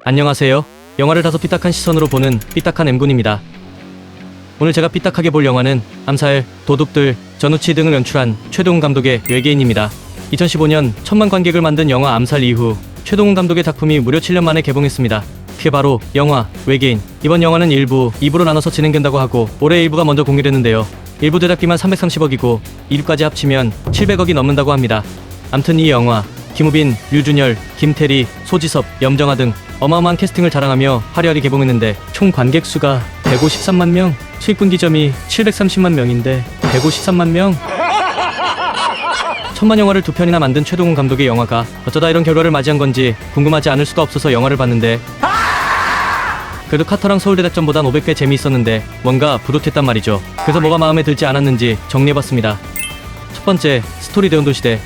안녕하세요. 영화를 다소 삐딱한 시선으로 보는 삐딱한 M군입니다. 오늘 제가 삐딱하게 볼 영화는 암살, 도둑들, 전우치 등을 연출한 최동훈 감독의 외계인입니다. 2015년 1000만 관객을 만든 영화 암살 이후 최동훈 감독의 작품이 무려 7년 만에 개봉했습니다. 그게 바로 영화 외계인. 이번 영화는 1부, 2부로 나눠서 진행된다고 하고 올해 1부가 먼저 공개됐는데요. 1부 제작비만 330억이고 2부까지 합치면 700억이 넘는다고 합니다. 암튼 이 영화 김우빈, 류준열, 김태리, 소지섭, 염정아 등 어마어마한 캐스팅을 자랑하며 화려하게 개봉했는데 총 관객 수가 153만 명, 수익분 기점이 730만 명인데 153만 명? 천만 영화를 두 편이나 만든 최동훈 감독의 영화가 어쩌다 이런 결과를 맞이한 건지 궁금하지 않을 수가 없어서 영화를 봤는데 그래도 카터랑 서울대작전보단 500배 재미있었는데 뭔가 부족했단 말이죠. 그래서 뭐가 마음에 들지 않았는지 정리해봤습니다. 첫 번째, 스토리 대운동시대.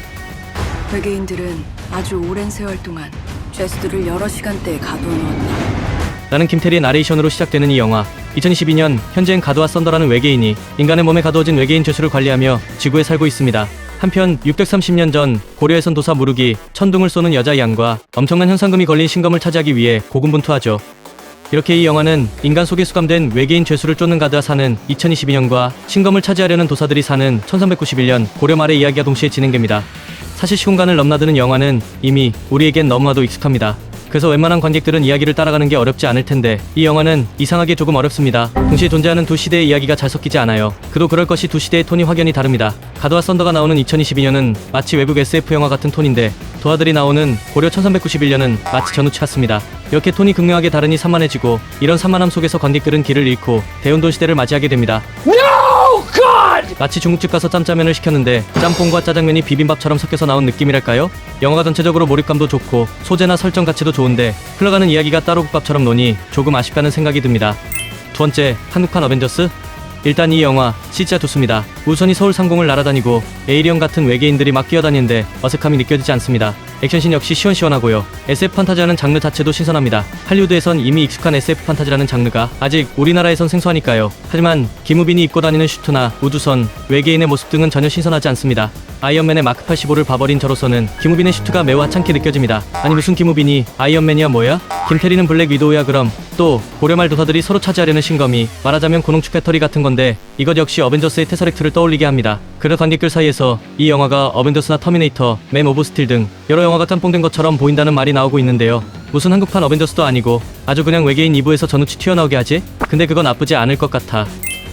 외계인들은 아주 오랜 세월 동안 죄수들을 여러 시간대에 가둬놓았다. 라는 김태리의 나레이션으로 시작되는 이 영화. 2022년 현재엔 가드와 썬더라는 외계인이 인간의 몸에 가두어진 외계인 죄수를 관리하며 지구에 살고 있습니다. 한편 630년 전 고려에선 도사 무르기 천둥을 쏘는 여자 양과 엄청난 현상금이 걸린 신검을 차지하기 위해 고군분투하죠. 이렇게 이 영화는 인간 속에 수감된 외계인 죄수를 쫓는 가드가 사는 2022년과 신검을 차지하려는 도사들이 사는 1391년 고려 말의 이야기가 동시에 진행됩니다. 사실 시공간을 넘나드는 영화는 이미 우리에겐 너무나도 익숙합니다. 그래서 웬만한 관객들은 이야기를 따라가는 게 어렵지 않을 텐데 이 영화는 이상하게 조금 어렵습니다. 동시에 존재하는 두 시대의 이야기가 잘 섞이지 않아요. 그도 그럴 것이 두 시대의 톤이 확연히 다릅니다. 가드와 썬더가 나오는 2022년은 마치 외국 SF 영화 같은 톤인데 도하들이 나오는 고려 1391년은 마치 전우치 같습니다. 이렇게 톤이 극명하게 다르니 산만해지고 이런 산만함 속에서 관객들은 길을 잃고 대운동 시대를 맞이하게 됩니다. 마치 중국집 가서 짬짜면을 시켰는데 짬뽕과 짜장면이 비빔밥처럼 섞여서 나온 느낌이랄까요? 영화가 전체적으로 몰입감도 좋고 소재나 설정 가치도 좋은데 흘러가는 이야기가 따로 국밥처럼 노니 조금 아쉽다는 생각이 듭니다. 두 번째, 한국판 어벤져스? 일단 이 영화 진짜 좋습니다. 우선이 서울 상공을 날아다니고 에이리언 같은 외계인들이 막 뛰어다니는데 어색함이 느껴지지 않습니다. 액션씬 역시 시원시원하고요. SF 판타지라는 장르 자체도 신선합니다. 할리우드에선 이미 익숙한 SF 판타지라는 장르가 아직 우리나라에선 생소하니까요. 하지만 김우빈이 입고 다니는 슈트나 우주선, 외계인의 모습 등은 전혀 신선하지 않습니다. 아이언맨의 마크 85를 봐버린 저로서는 김우빈의 슈트가 매우 하찮게 느껴집니다. 아니 무슨 김우빈이 아이언맨이야 뭐야? 김태리는 블랙 위도우야 그럼? 또 고려말 도사들이 서로 차지하려는 신검이 말하자면 고농축 배터리 같은 건데 이것 역시 어벤져스의 테서렉트를 떠올리게 합니다. 그래서 관객들 사이에서 이 영화가 어벤져스나 터미네이터, 맨 오브 스틸 등 여러 영화가 짬뽕된 것처럼 보인다는 말이 나오고 있는데요. 무슨 한국판 어벤져스도 아니고 아주 그냥 외계인 2부에서 전우치 튀어나오게 하지? 근데 그건 나쁘지 않을 것 같아.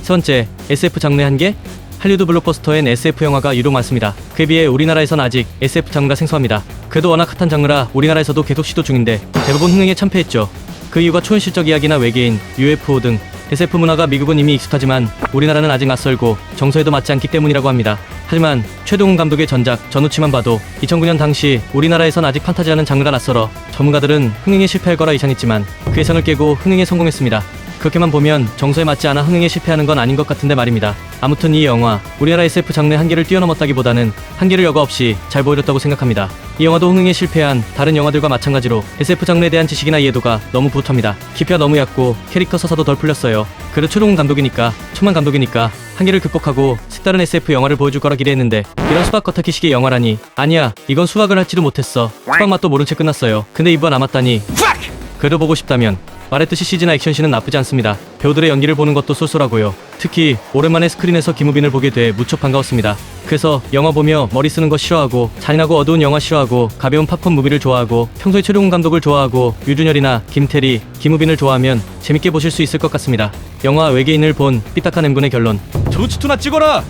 세 번째, SF 장르의 한계? 할리우드 블록버스터엔 SF 영화가 유독 많습니다. 그에 비해 우리나라에선 아직 SF 장르가 생소합니다. 그래도 워낙 핫한 장르라 우리나라에서도 계속 시도 중인데 대부분 흥행에 참패했죠. 그 이유가 초현실적 이야기나 외계인, UFO 등 SF 문화가 미국은 이미 익숙하지만 우리나라는 아직 낯설고 정서에도 맞지 않기 때문이라고 합니다. 하지만 최동훈 감독의 전작 전우치만 봐도 2009년 당시 우리나라에선 아직 판타지라는 장르가 낯설어 전문가들은 흥행에 실패할 거라 예상했지만 그 예상을 깨고 흥행에 성공했습니다. 그렇게만 보면 정서에 맞지 않아 흥행에 실패하는 건 아닌 것 같은데 말입니다. 아무튼 이 영화 우리나라 SF 장르의 한계를 뛰어넘었다기보다는 한계를 여과 없이 잘 보여줬다고 생각합니다. 이 영화도 흥행에 실패한 다른 영화들과 마찬가지로 SF 장르에 대한 지식이나 이해도가 너무 부족합니다. 깊이가 너무 얕고 캐릭터 서사도 덜 풀렸어요. 그래도 최동훈 감독이니까 천만 감독이니까 한계를 극복하고 색다른 SF 영화를 보여줄 거라 기대했는데 이런 수박 겉핥기식의 영화라니. 아니야, 이건 수박을 할지도 못했어. 수박 맛도 모른 채 끝났어요. 근데 2부가 남았다니. 그래도 보고 싶다면 말했듯이 CG나 액션씬은 나쁘지 않습니다. 배우들의 연기를 보는 것도 쏠쏠하고요. 특히 오랜만에 스크린에서 김우빈을 보게 돼 무척 반가웠습니다. 그래서 영화 보며 머리 쓰는 거 싫어하고 잔인하고 어두운 영화 싫어하고 가벼운 팝콘 무비를 좋아하고 평소에 최동훈 감독을 좋아하고 류준열이나 김태리, 김우빈을 좋아하면 재밌게 보실 수 있을 것 같습니다. 영화 외계인을 본 삐딱한 M군의 결론. 조치투나 찍어라!